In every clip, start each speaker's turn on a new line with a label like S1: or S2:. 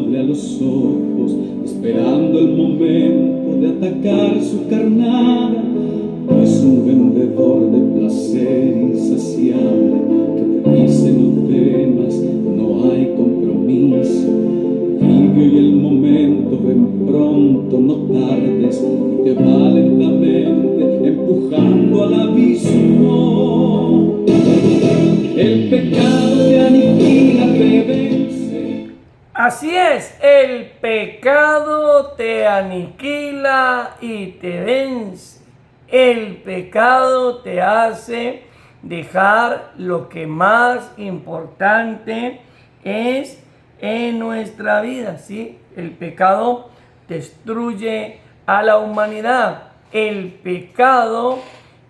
S1: insaciable a los ojos, esperando el momento de atacar su carnada. Es un vendedor de placer insaciable que te dice no temas, no hay compromiso. Vive hoy el momento, ven pronto, no tardes, y te va lentamente empujando al abismo. El pecado te aniquila, te vence.
S2: Así es, el pecado te aniquila y te vence. El pecado te hace dejar lo que más importante es en nuestra vida, ¿sí? El pecado destruye a la humanidad. El pecado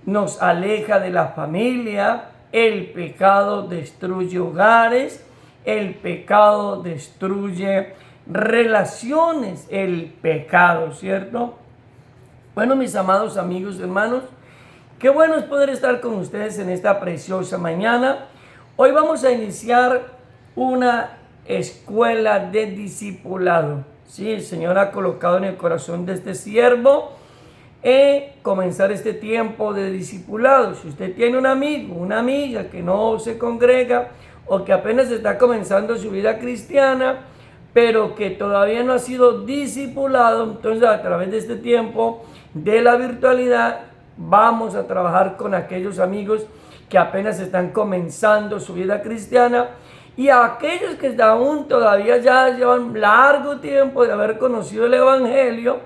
S2: nos aleja de la familia. El pecado destruye hogares. El pecado destruye relaciones. El pecado, ¿cierto? Bueno, mis amados amigos, hermanos, qué bueno es poder estar con ustedes en esta preciosa mañana. Hoy vamos a iniciar una escuela de discipulado. Sí, el Señor ha colocado en el corazón de este siervo comenzar este tiempo de discipulado. Si usted tiene un amigo, una amiga que no se congrega o que apenas está comenzando su vida cristiana, pero que todavía no ha sido discipulado, entonces a través de este tiempo de la virtualidad vamos a trabajar con aquellos amigos que apenas están comenzando su vida cristiana y a aquellos que aún todavía ya llevan largo tiempo de haber conocido el Evangelio,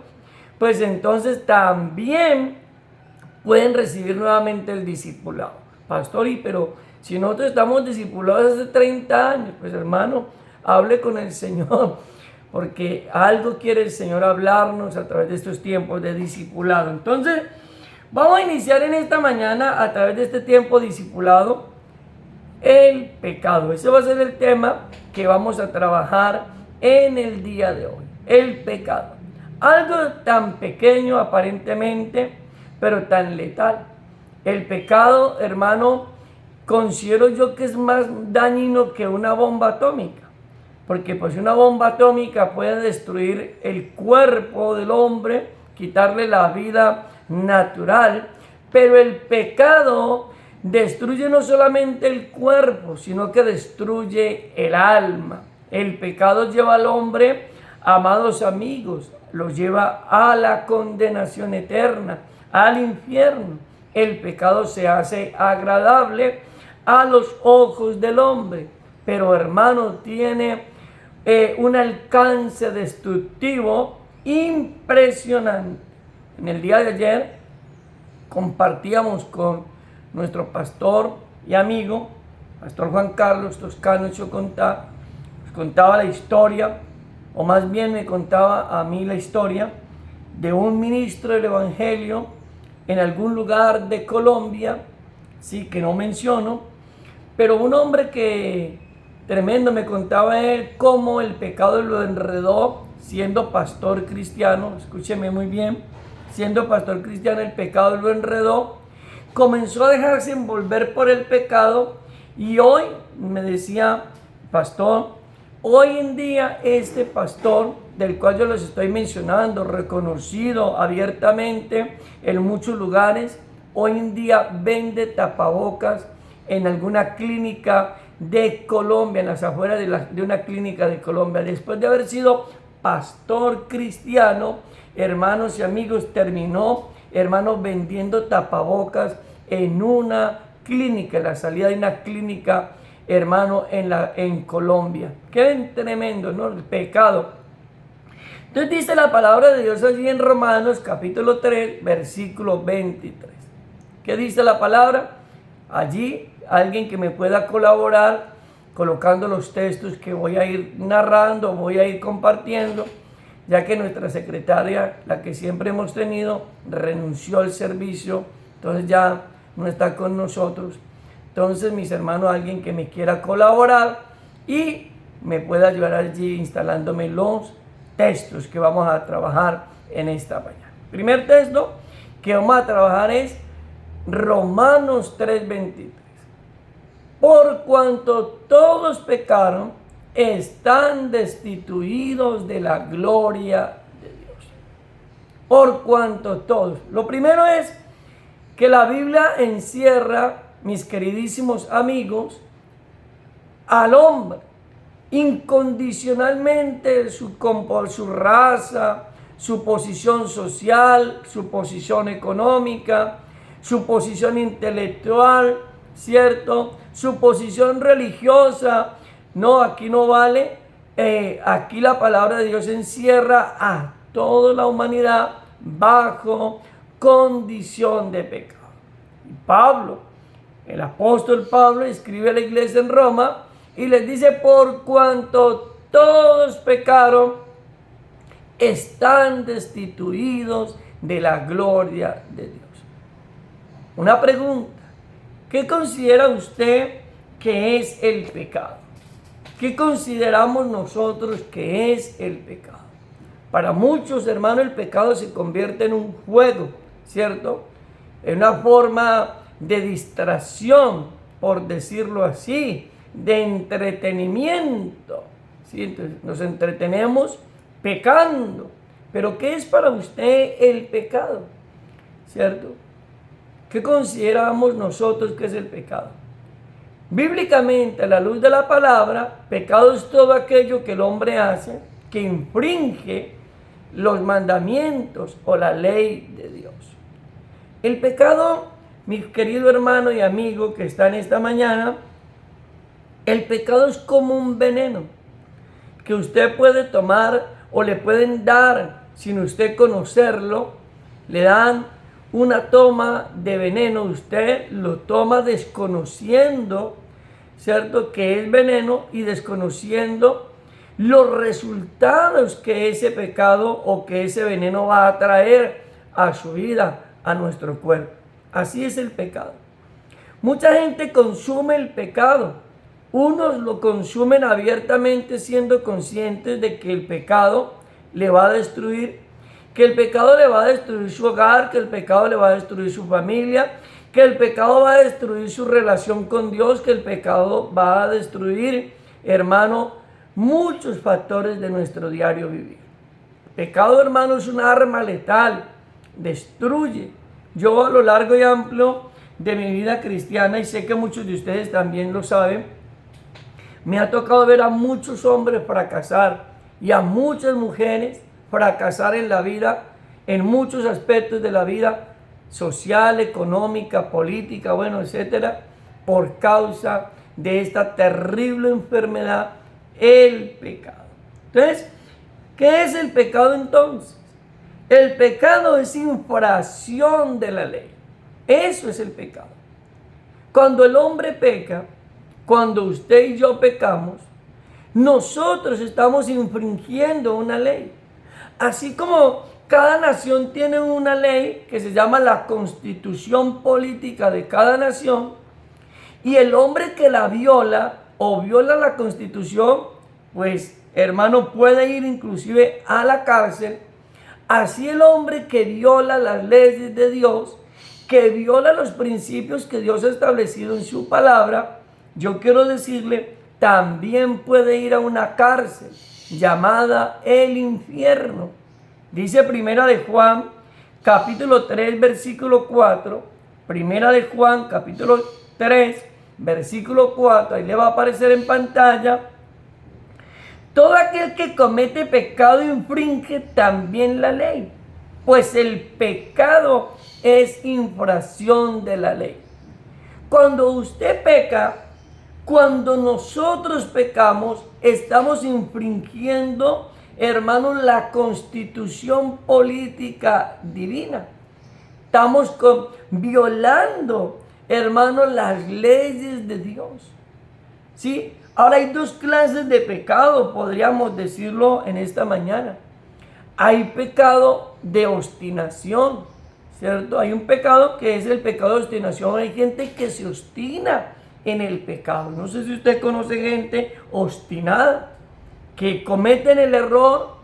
S2: pues entonces también pueden recibir nuevamente el discipulado. Pastor, pero si nosotros estamos discipulados hace 30 años, pues hermano, hable con el Señor, porque algo quiere el Señor hablarnos a través de estos tiempos de discipulado. Entonces, vamos a iniciar en esta mañana a través de este tiempo discipulado el pecado. Ese va a ser el tema que vamos a trabajar en el día de hoy. El pecado. Algo tan pequeño aparentemente, pero tan letal. El pecado, hermano, considero yo que es más dañino que una bomba atómica. Porque pues una bomba atómica puede destruir el cuerpo del hombre, quitarle la vida natural, pero el pecado destruye no solamente el cuerpo, sino que destruye el alma. El pecado lleva al hombre, amados amigos, lo lleva a la condenación eterna, al infierno. El pecado se hace agradable a los ojos del hombre, pero hermano, tiene un alcance destructivo impresionante. En el día de ayer compartíamos con nuestro pastor y amigo, Pastor Juan Carlos Toscano Chocontá, nos contaba la historia, o más bien me contaba a mí la historia de un ministro del Evangelio en algún lugar de Colombia, sí, que no menciono, pero un hombre que tremendo, me contaba él cómo el pecado lo enredó siendo pastor cristiano. Escúcheme muy bien, siendo pastor cristiano el pecado lo enredó, comenzó a dejarse envolver por el pecado y hoy me decía, pastor, hoy en día este pastor del cual yo les estoy mencionando, reconocido abiertamente en muchos lugares, hoy en día vende tapabocas en alguna clínica de Colombia, en las afueras de una clínica de Colombia. Después de haber sido pastor cristiano, hermanos y amigos, terminó, hermanos, vendiendo tapabocas en una clínica, en la salida de una clínica, hermano, en Colombia. Qué tremendo, ¿no? El pecado. Entonces dice la palabra de Dios allí en Romanos capítulo 3, versículo 23. ¿Qué dice la palabra? Allí alguien que me pueda colaborar colocando los textos que voy a ir narrando, voy a ir compartiendo, ya que nuestra secretaria, la que siempre hemos tenido, renunció al servicio, entonces ya no está con nosotros. Entonces, mis hermanos, alguien que me quiera colaborar y me pueda ayudar allí instalándome los textos que vamos a trabajar en esta mañana. Primer texto que vamos a trabajar es Romanos 3:23. Por cuanto todos pecaron están destituidos de la gloria de Dios. Por cuanto todos. Lo primero es que la Biblia encierra, mis queridísimos amigos, al hombre incondicionalmente, por su raza, su posición social, su posición económica, su posición intelectual, ¿cierto? Su posición religiosa. No, aquí no vale. Aquí la palabra de Dios encierra a toda la humanidad bajo condición de pecado. Y Pablo, el apóstol Pablo, escribe a la iglesia en Roma y les dice: por cuanto todos pecaron, están destituidos de la gloria de Dios. Una pregunta: ¿qué considera usted que es el pecado? ¿Qué consideramos nosotros que es el pecado? Para muchos, hermanos, el pecado se convierte en un juego, ¿cierto? En una forma de distracción, por decirlo así, de entretenimiento, ¿sí? Entonces, nos entretenemos pecando. Pero ¿qué es para usted el pecado? ¿Cierto? ¿Qué consideramos nosotros que es el pecado? Bíblicamente, a la luz de la palabra, pecado es todo aquello que el hombre hace que infringe los mandamientos o la ley de Dios. El pecado, mi querido hermano y amigo que está en esta mañana, el pecado es como un veneno que usted puede tomar o le pueden dar sin usted conocerlo. Le dan una toma de veneno, usted lo toma desconociendo, ¿cierto?, que es veneno y desconociendo los resultados que ese pecado o que ese veneno va a traer a su vida, a nuestro cuerpo. Así es el pecado. Mucha gente consume el pecado. Unos lo consumen abiertamente siendo conscientes de que el pecado le va a destruir, que el pecado le va a destruir su hogar, que el pecado le va a destruir su familia, que el pecado va a destruir su relación con Dios, que el pecado va a destruir, hermano, muchos factores de nuestro diario vivir. El pecado, hermano, es un arma letal, destruye. Yo, a lo largo y amplio de mi vida cristiana, y sé que muchos de ustedes también lo saben, me ha tocado ver a muchos hombres fracasar y a muchas mujeres fracasar en la vida, en muchos aspectos de la vida social, económica, política, bueno, etcétera, por causa de esta terrible enfermedad, el pecado. Entonces, ¿qué es el pecado entonces? El pecado es infracción de la ley. Eso es el pecado. Cuando el hombre peca, cuando usted y yo pecamos, nosotros estamos infringiendo una ley. Así como cada nación tiene una ley que se llama la constitución política de cada nación, y el hombre que la viola o viola la constitución, pues hermano, puede ir inclusive a la cárcel. Así el hombre que viola las leyes de Dios, que viola los principios que Dios ha establecido en su palabra, yo quiero decirle, también puede ir a una cárcel llamada el infierno. Dice Primera de Juan, capítulo 3, versículo 4. Primera de Juan, capítulo 3, versículo 4. Ahí le va a aparecer en pantalla. Todo aquel que comete pecado infringe también la ley, pues el pecado es infracción de la ley. Cuando usted peca, cuando nosotros pecamos, estamos infringiendo, hermanos, la constitución política divina. Estamos violando, hermanos, las leyes de Dios. ¿Sí? Ahora hay dos clases de pecado, podríamos decirlo en esta mañana. Hay pecado de obstinación, ¿cierto? Hay un pecado que es el pecado de obstinación. Hay gente que se obstina en el pecado. No sé si usted conoce gente obstinada, que cometen el error,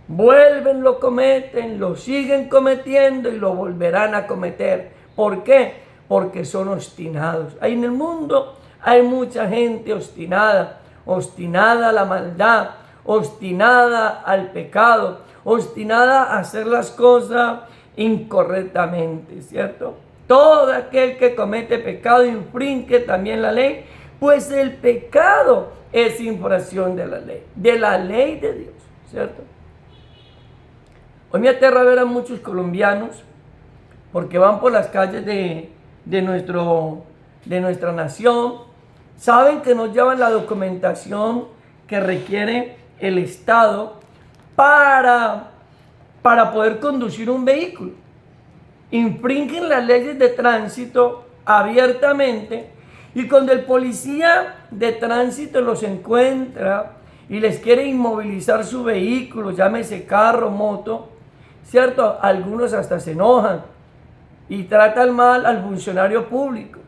S2: vuelven, lo cometen, lo siguen cometiendo y lo volverán a cometer. ¿Por qué? Porque son obstinados. Ahí en el mundo hay mucha gente obstinada. obstinada a la maldad, obstinada al pecado, obstinada a hacer las cosas incorrectamente, ¿cierto? Todo aquel que comete pecado infringe también la ley, pues el pecado es infracción de la ley de Dios, ¿cierto? Hoy me aterra ver a muchos colombianos porque van por las calles de nuestra nación, saben que no llevan la documentación que requiere el Estado para poder conducir un vehículo. Infringen las leyes de tránsito abiertamente, y cuando el policía de tránsito los encuentra y les quiere inmovilizar su vehículo, llámese carro, moto, ¿cierto? Algunos hasta se enojan y tratan mal al funcionario público,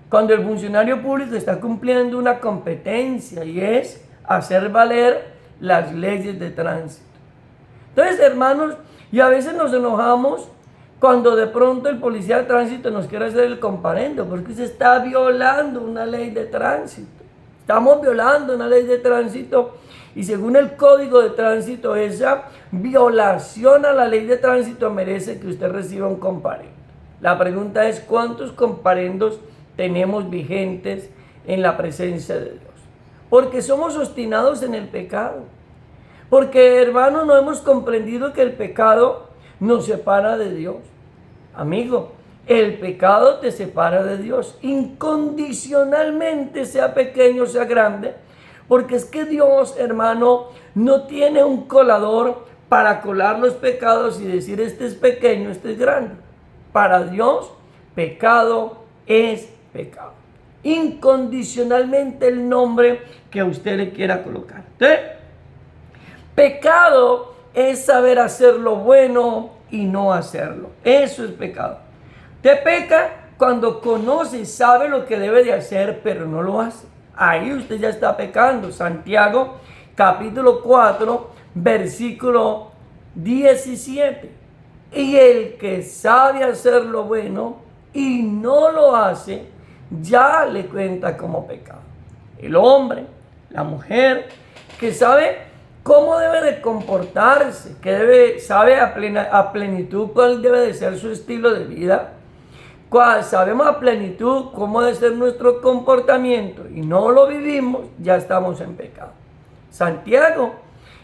S2: cuando el funcionario público está cumpliendo una competencia y es hacer valer las leyes de tránsito. Entonces, hermanos, y a veces nos enojamos cuando de pronto el policía de tránsito nos quiere hacer el comparendo, porque se está violando una ley de tránsito. Estamos violando una ley de tránsito y según el Código de Tránsito, esa violación a la ley de tránsito merece que usted reciba un comparendo. La pregunta es, ¿cuántos comparendos tenemos vigentes en la presencia de Dios? Porque somos obstinados en el pecado. Porque, hermanos, no hemos comprendido que el pecado nos separa de Dios. Amigo, el pecado te separa de Dios incondicionalmente, sea pequeño, sea grande, porque es que Dios, hermano, no tiene un colador para colar los pecados y decir este es pequeño, este es grande. Para Dios, pecado es pecado. Incondicionalmente el nombre que usted le quiera colocar. ¿Sí? Pecado es saber hacer lo bueno y no hacerlo. Eso es pecado. Usted peca cuando conoce y sabe lo que debe de hacer, pero no lo hace. Ahí usted ya está pecando. Santiago, capítulo 4, versículo 17. Y el que sabe hacer lo bueno y no lo hace, ya le cuenta como pecado. El hombre, la mujer, que sabe cómo debe de comportarse, sabe a plenitud cuál debe de ser su estilo de vida, sabemos a plenitud cómo debe ser nuestro comportamiento y no lo vivimos, ya estamos en pecado. Santiago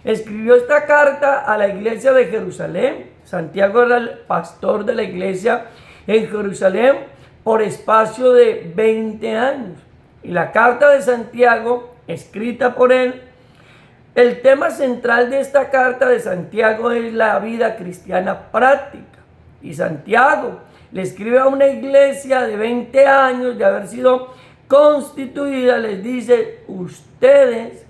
S2: escribió esta carta a la iglesia de Jerusalén. Santiago era el pastor de la iglesia en Jerusalén por espacio de 20 años. Y la carta de Santiago, escrita por él, el tema central de esta carta de Santiago es la vida cristiana práctica. Y Santiago le escribe a una iglesia de 20 años de haber sido constituida, les dice, ustedes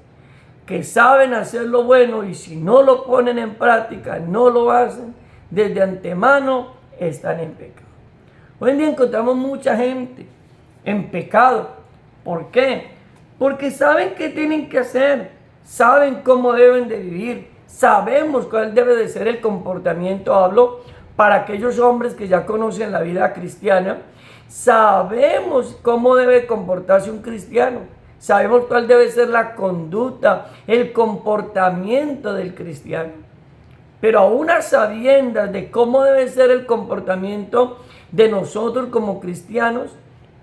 S2: que saben hacer lo bueno y si no lo ponen en práctica, no lo hacen, desde antemano están en pecado. Hoy en día encontramos mucha gente en pecado. ¿Por qué? Porque saben qué tienen que hacer, saben cómo deben de vivir, sabemos cuál debe de ser el comportamiento. Hablo para aquellos hombres que ya conocen la vida cristiana, sabemos cómo debe comportarse un cristiano, sabemos cuál debe ser la conducta, el comportamiento del cristiano. Pero aún a sabiendas de cómo debe ser el comportamiento de nosotros como cristianos,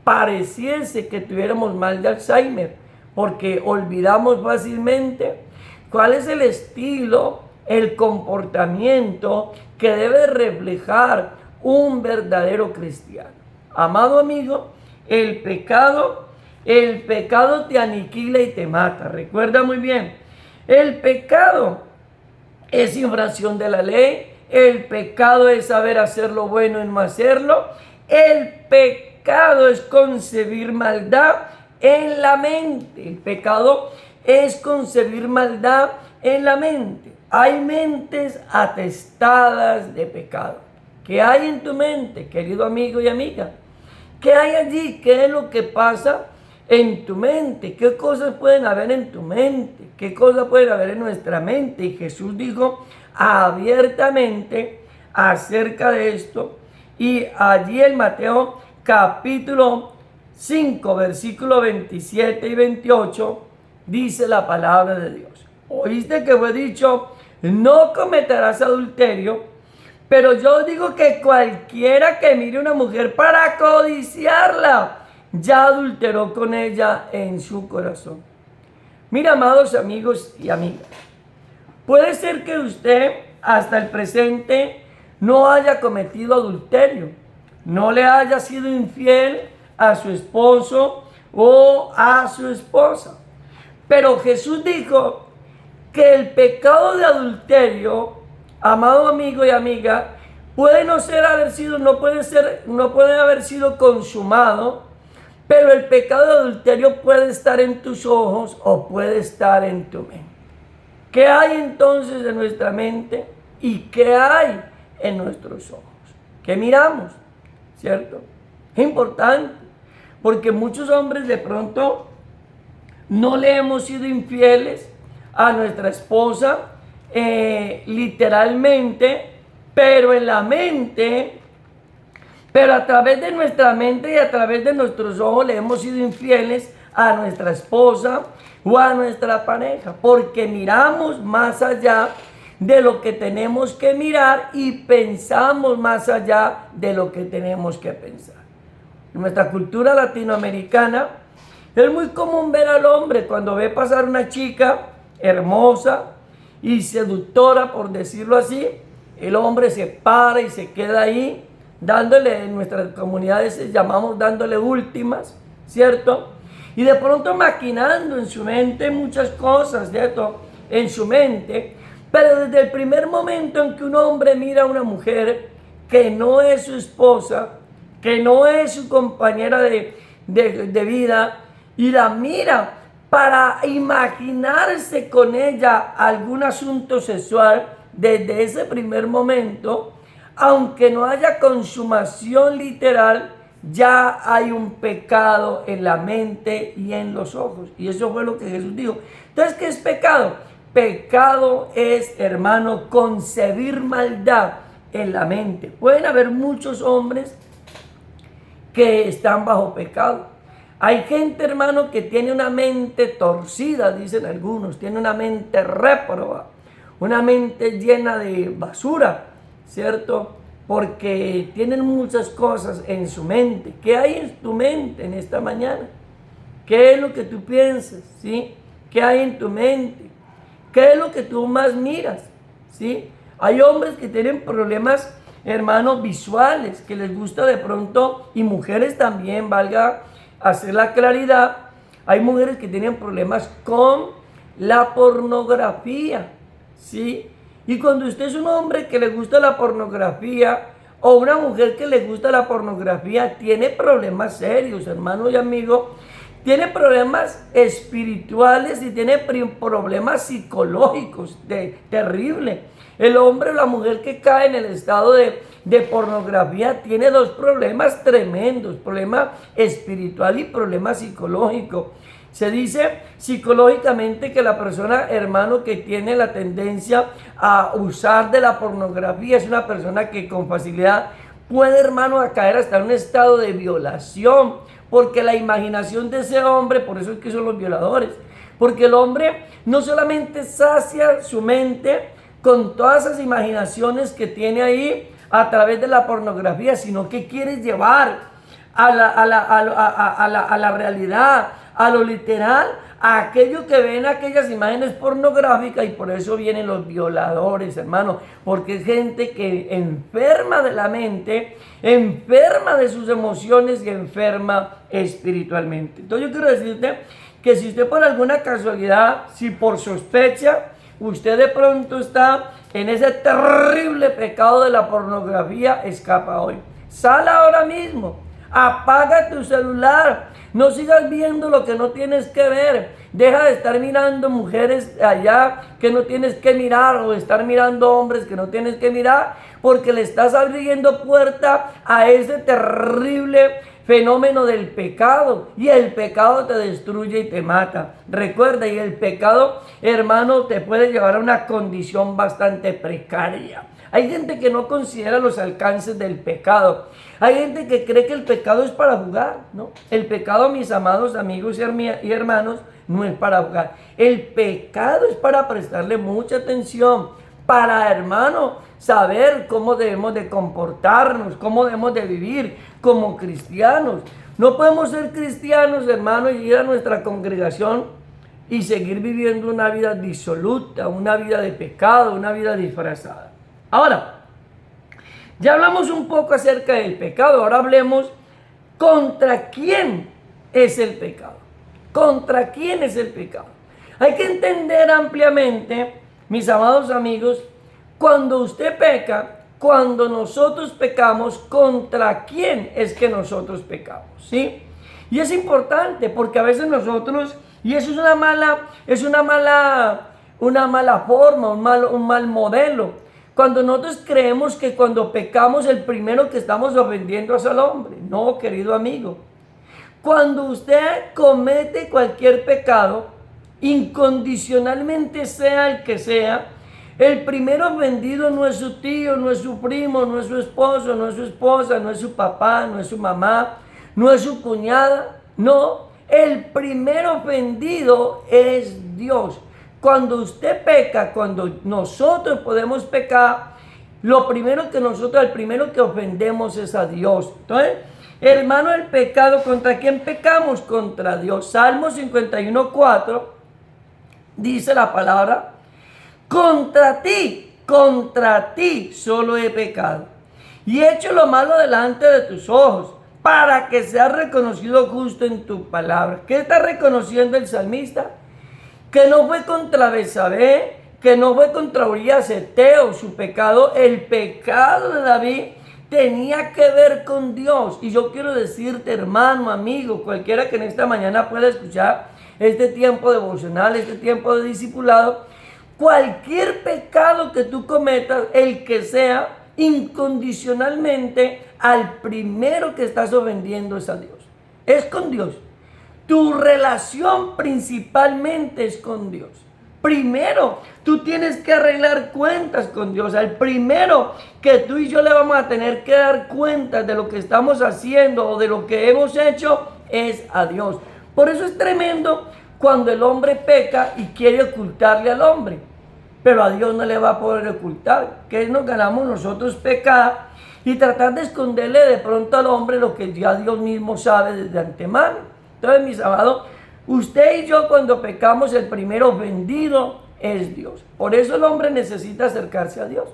S2: pareciese que tuviéramos mal de Alzheimer, porque olvidamos fácilmente cuál es el estilo, el comportamiento que debe reflejar un verdadero cristiano. Amado amigo, el pecado te aniquila y te mata. Recuerda muy bien, el pecado es infracción de la ley, el pecado es saber hacer lo bueno y no hacerlo, el pecado es concebir maldad en la mente, el pecado es concebir maldad en la mente. Hay mentes atestadas de pecado. ¿Qué hay en tu mente, querido amigo y amiga? ¿Qué hay allí? ¿Qué es lo que pasa en tu mente? ¿Qué cosas pueden haber en tu mente? ¿Qué cosas pueden haber en nuestra mente? Y Jesús dijo abiertamente acerca de esto. Y allí en Mateo capítulo 5, versículos 27 y 28, dice la palabra de Dios. Oíste que fue dicho, no cometerás adulterio, pero yo digo que cualquiera que mire a una mujer para codiciarla, ya adulteró con ella en su corazón. Mira, amados amigos y amigas, puede ser que usted hasta el presente no haya cometido adulterio, no le haya sido infiel a su esposo o a su esposa. Pero Jesús dijo que el pecado de adulterio, amado amigo y amiga, puede no puede haber sido consumado, pero el pecado de adulterio puede estar en tus ojos o puede estar en tu mente. ¿Qué hay entonces en nuestra mente y qué hay en nuestros ojos? ¿Qué miramos? ¿Cierto? Es importante, porque muchos hombres de pronto no le hemos sido infieles a nuestra esposa, literalmente, pero en la mente, pero a través de nuestra mente y a través de nuestros ojos le hemos sido infieles a nuestra esposa o a nuestra pareja, porque miramos más allá de lo que tenemos que mirar y pensamos más allá de lo que tenemos que pensar. En nuestra cultura latinoamericana es muy común ver al hombre cuando ve pasar una chica hermosa y seductora, por decirlo así, el hombre se para y se queda ahí, dándole, en nuestras comunidades llamamos dándole últimas, ¿cierto? Y de pronto maquinando en su mente muchas cosas, ¿cierto? En su mente, pero desde el primer momento en que un hombre mira a una mujer que no es su esposa, que no es su compañera de vida, y la mira para imaginarse con ella algún asunto sexual, desde ese primer momento, aunque no haya consumación literal, ya hay un pecado en la mente y en los ojos. Y eso fue lo que Jesús dijo. Entonces, ¿qué es pecado? Pecado es, hermano, concebir maldad en la mente. Pueden haber muchos hombres que están bajo pecado. Hay gente, hermano, que tiene una mente torcida, dicen algunos, tiene una mente réproba, una mente llena de basura, ¿cierto? Porque tienen muchas cosas en su mente. ¿Qué hay en tu mente en esta mañana? ¿Qué es lo que tú piensas? ¿Sí? ¿Qué hay en tu mente? ¿Qué es lo que tú más miras? ¿Sí? Hay hombres que tienen problemas, hermanos, visuales, que les gusta de pronto, y mujeres también, valga hacer la claridad, hay mujeres que tienen problemas con la pornografía, ¿sí? Y cuando usted es un hombre que le gusta la pornografía o una mujer que le gusta la pornografía, tiene problemas serios, hermano y amigo, tiene problemas espirituales y tiene problemas psicológicos terrible. El hombre o la mujer que cae en el estado de pornografía tiene dos problemas tremendos, problema espiritual y problema psicológico. Se dice psicológicamente que la persona, hermano, que tiene la tendencia a usar de la pornografía es una persona que con facilidad puede, hermano, a caer hasta en un estado de violación, porque la imaginación de ese hombre, por eso es que son los violadores, porque el hombre no solamente sacia su mente con todas esas imaginaciones que tiene ahí a través de la pornografía, sino que quiere llevar a la realidad, a lo literal, a aquello que ven aquellas imágenes pornográficas, y por eso vienen los violadores, hermano, porque es gente que enferma de la mente, enferma de sus emociones y enferma espiritualmente. Entonces yo quiero decirte que si usted por alguna casualidad, si por sospecha, usted de pronto está en ese terrible pecado de la pornografía, escapa hoy. Sal ahora mismo, apaga tu celular, no sigas viendo lo que no tienes que ver. Deja de estar mirando mujeres allá que no tienes que mirar, o estar mirando hombres que no tienes que mirar, porque le estás abriendo puerta a ese terrible fenómeno del pecado, y el pecado te destruye y te mata. Recuerda, y el pecado, hermano, te puede llevar a una condición bastante precaria. Hay gente que no considera los alcances del pecado. Hay gente que cree que el pecado es para jugar, ¿no? El pecado, mis amados amigos y hermanos, no es para jugar. El pecado es para prestarle mucha atención, para, hermano, saber cómo debemos de comportarnos, cómo debemos de vivir como cristianos. No podemos ser cristianos, hermano, y ir a nuestra congregación y seguir viviendo una vida disoluta, una vida de pecado, una vida disfrazada. Ahora, ya hablamos un poco acerca del pecado, ahora hablemos contra quién es el pecado. ¿Contra quién es el pecado? Hay que entender ampliamente, mis amados amigos, cuando usted peca, cuando nosotros pecamos, ¿contra quién es que nosotros pecamos? ¿Sí? Y es importante porque a veces nosotros, y eso es una mala forma, un mal modelo. Cuando nosotros creemos que cuando pecamos el primero que estamos ofendiendo es al hombre. No, querido amigo. Cuando usted comete cualquier pecado, incondicionalmente sea el que sea, el primero ofendido no es su tío, no es su primo, no es su esposo, no es su esposa, no es su papá, no es su mamá, no es su cuñada. No, el primero ofendido es Dios. Cuando usted peca, cuando nosotros podemos pecar, el primero que ofendemos es a Dios. Entonces, hermano, el pecado, ¿contra quién pecamos? Contra Dios. Salmo 51:4 dice la palabra: contra ti solo he pecado y he hecho lo malo delante de tus ojos, para que seas reconocido justo en tu palabra. ¿Qué está reconociendo el salmista? Que no fue contra Betsabé, que no fue contra Urías Eteo su pecado. El pecado de David tenía que ver con Dios. Y yo quiero decirte, hermano, amigo, cualquiera que en esta mañana pueda escuchar este tiempo devocional, este tiempo de discipulado, cualquier pecado que tú cometas, el que sea, incondicionalmente, al primero que estás ofendiendo es a Dios. Es con Dios. Tu relación principalmente es con Dios. Primero, tú tienes que arreglar cuentas con Dios. Al primero que tú y yo le vamos a tener que dar cuentas de lo que estamos haciendo o de lo que hemos hecho es a Dios. Por eso es tremendo cuando el hombre peca y quiere ocultarle al hombre. Pero a Dios no le va a poder ocultar. ¿Qué nos ganamos nosotros pecar y tratar de esconderle de pronto al hombre lo que ya Dios mismo sabe desde antemano? Entonces, mis amados, usted y yo cuando pecamos, el primero ofendido es Dios. Por eso el hombre necesita acercarse a Dios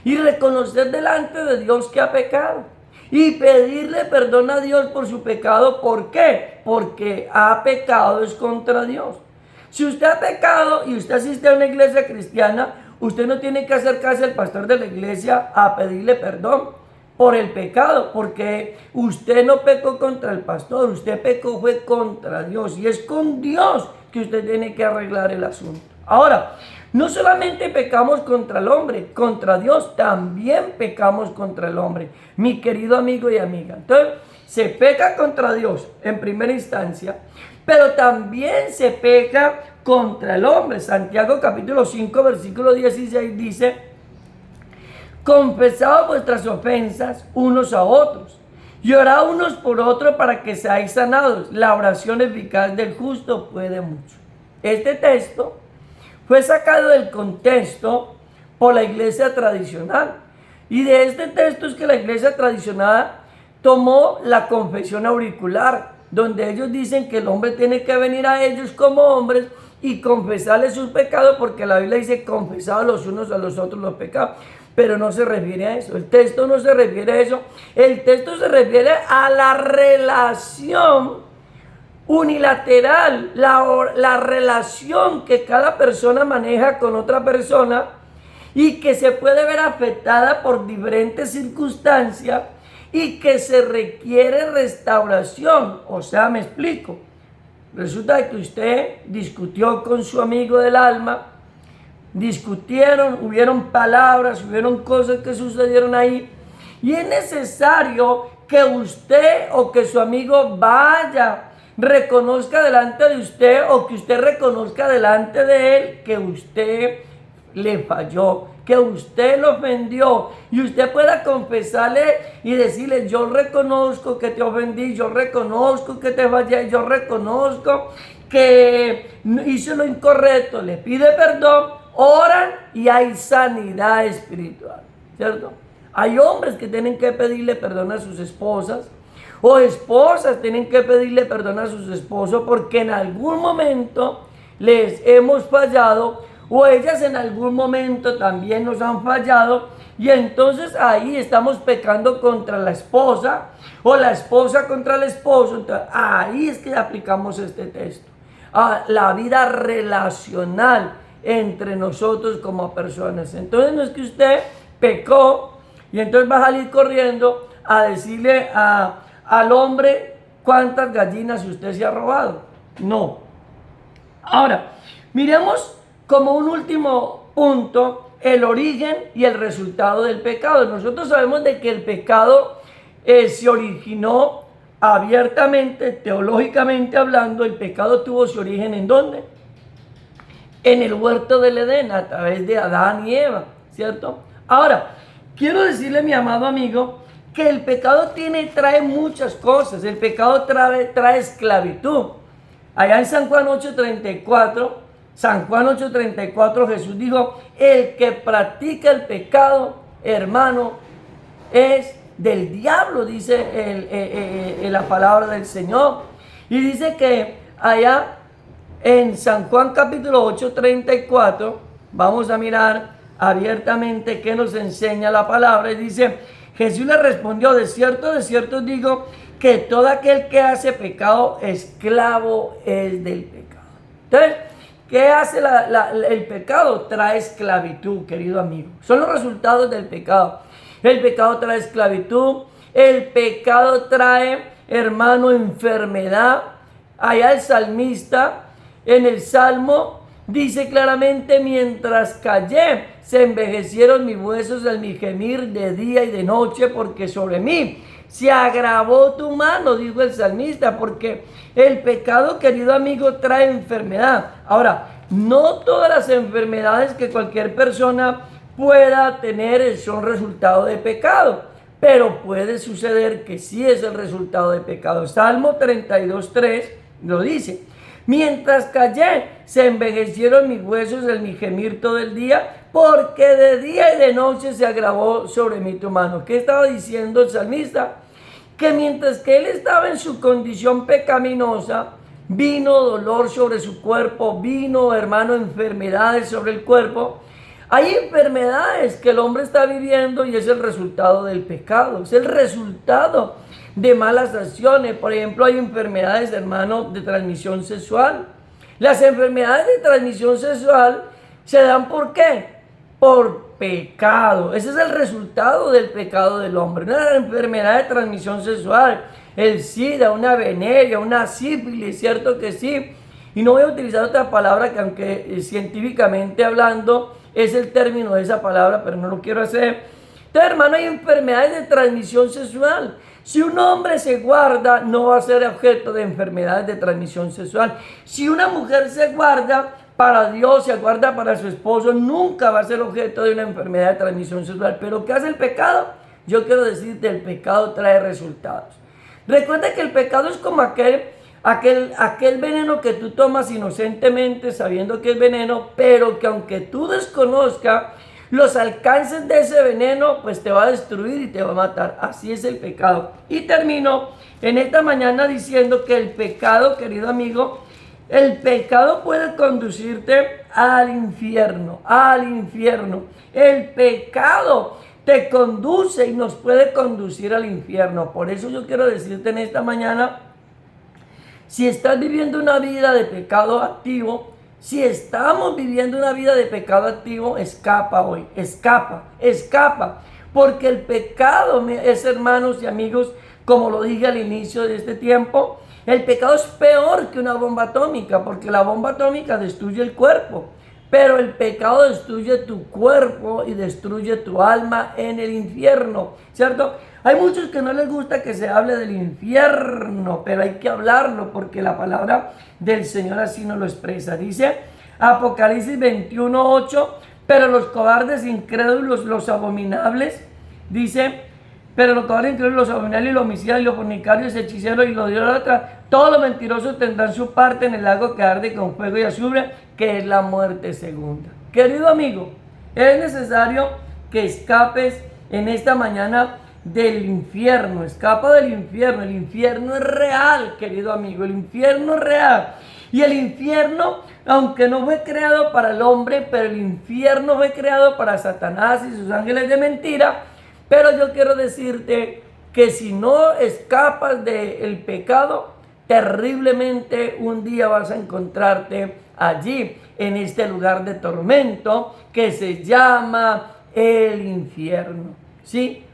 S2: y reconocer delante de Dios que ha pecado y pedirle perdón a Dios por su pecado. ¿Por qué? Porque ha pecado es contra Dios. Si usted ha pecado y usted asiste a una iglesia cristiana, usted no tiene que acercarse al pastor de la iglesia a pedirle perdón por el pecado, porque usted no pecó contra el pastor, usted pecó fue contra Dios, y es con Dios que usted tiene que arreglar el asunto. Ahora, no solamente pecamos contra el hombre, contra Dios también pecamos contra el hombre, mi querido amigo y amiga. Entonces, se peca contra Dios en primera instancia, pero también se peca contra el hombre. Santiago capítulo 5, versículo 16 dice: confesad vuestras ofensas unos a otros y orad unos por otros para que seáis sanados. La oración eficaz del justo puede mucho. Este texto fue sacado del contexto por la iglesia tradicional. Y de este texto es que la iglesia tradicional tomó la confesión auricular, donde ellos dicen que el hombre tiene que venir a ellos como hombres y confesarles sus pecados, porque la Biblia dice: confesad los unos a los otros los pecados. Pero no se refiere a eso. El texto no se refiere a eso. El texto se refiere a la relación unilateral, la relación que cada persona maneja con otra persona y que se puede ver afectada por diferentes circunstancias y que se requiere restauración. O sea, me explico. Resulta que usted discutió con su amigo del alma, discutieron, hubieron palabras, hubieron cosas que sucedieron ahí, y es necesario que usted o que su amigo vaya, reconozca delante de usted o que usted reconozca delante de él que usted le falló, que usted lo ofendió y usted pueda confesarle y decirle: yo reconozco que te ofendí, yo reconozco que te fallé, yo reconozco que hice lo incorrecto, le pide perdón, oran y hay sanidad espiritual, ¿cierto? Hay hombres que tienen que pedirle perdón a sus esposas, o esposas tienen que pedirle perdón a sus esposos porque en algún momento les hemos fallado, o ellas en algún momento también nos han fallado, y entonces ahí estamos pecando contra la esposa o la esposa contra el esposo. Entonces ahí es que aplicamos este texto a la vida relacional entre nosotros como personas. Entonces no es que usted pecó y entonces va a salir corriendo a decirle al hombre cuántas gallinas usted se ha robado. No. Ahora, miremos como un último punto el origen y el resultado del pecado. Nosotros sabemos de que el pecado se originó abiertamente, teológicamente hablando. El pecado tuvo su origen ¿en dónde? En el huerto del Edén, a través de Adán y Eva, ¿cierto? Ahora, quiero decirle, mi amado amigo, que el pecado trae muchas cosas. El pecado trae esclavitud. Allá en San Juan 8:34, Jesús dijo: el que practica el pecado, hermano, es del diablo, dice la palabra del Señor. Y dice que allá en San Juan capítulo 8:34, vamos a mirar abiertamente qué nos enseña la palabra. Y dice: Jesús le respondió: de cierto os digo, que todo aquel que hace pecado, esclavo es del pecado. Entonces, ¿qué hace el pecado? Trae esclavitud, querido amigo. Son los resultados del pecado. El pecado trae esclavitud. El pecado trae, hermano, enfermedad. Allá el salmista, en el Salmo, dice claramente: mientras callé, se envejecieron mis huesos al mi gemir de día y de noche, porque sobre mí se agravó tu mano, dijo el salmista. Porque el pecado, querido amigo, trae enfermedad. Ahora, no todas las enfermedades que cualquier persona pueda tener son resultado de pecado, pero puede suceder que sí es el resultado de pecado. Salmo 32:3 lo dice: mientras callé, se envejecieron mis huesos en mi gemir todo el día, porque de día y de noche se agravó sobre mí tu mano. ¿Qué estaba diciendo el salmista? Que mientras que él estaba en su condición pecaminosa, vino dolor sobre su cuerpo, vino, hermano, enfermedades sobre el cuerpo. Hay enfermedades que el hombre está viviendo y es el resultado del pecado, es el resultado de malas acciones. Por ejemplo, hay enfermedades, hermano, de transmisión sexual. Las enfermedades de transmisión sexual se dan ¿por qué? Por pecado. Ese es el resultado del pecado del hombre. Una enfermedad de transmisión sexual, el SIDA, una veneria, una sífilis, cierto que sí. Y no voy a utilizar otra palabra que, aunque científicamente hablando es el término de esa palabra, pero no lo quiero hacer. Entonces, hermano, hay enfermedades de transmisión sexual. Si un hombre se guarda, no va a ser objeto de enfermedades de transmisión sexual. Si una mujer se guarda para Dios, se guarda para su esposo, nunca va a ser objeto de una enfermedad de transmisión sexual. Pero ¿qué hace el pecado? Yo quiero decirte, el pecado trae resultados. Recuerda que el pecado es como aquel veneno que tú tomas inocentemente sabiendo que es veneno, pero que aunque tú desconozcas los alcances de ese veneno, pues te va a destruir y te va a matar. Así es el pecado. Y termino en esta mañana diciendo que el pecado, querido amigo, el pecado puede conducirte al infierno, al infierno. El pecado te conduce y nos puede conducir al infierno. Por eso yo quiero decirte en esta mañana, si estás viviendo una vida de pecado activo, si estamos viviendo una vida de pecado activo, escapa hoy, escapa. Porque el pecado, es, hermanos y amigos, como lo dije al inicio de este tiempo, el pecado es peor que una bomba atómica, porque la bomba atómica destruye el cuerpo, pero el pecado destruye tu cuerpo y destruye tu alma en el infierno, ¿cierto? Hay muchos que no les gusta que se hable del infierno, pero hay que hablarlo porque la palabra del Señor así nos lo expresa. Dice Apocalipsis 21:8, pero los cobardes, incrédulos, los abominables, dice, pero los cobardes, incrédulos, los abominables, y los homicidas, y los fornicarios, hechiceros, y los idólatras, todos los mentirosos tendrán su parte en el lago que arde con fuego y azufre, que es la muerte segunda. Querido amigo, es necesario que escapes en esta mañana del infierno. Escapa del infierno. El infierno es real, querido amigo. El infierno es real. Y el infierno, aunque no fue creado para el hombre, pero el infierno fue creado para Satanás y sus ángeles de mentira. Pero yo quiero decirte que si no escapas del pecado, terriblemente un día vas a encontrarte allí, en este lugar de tormento que se llama el infierno. ¿Sí?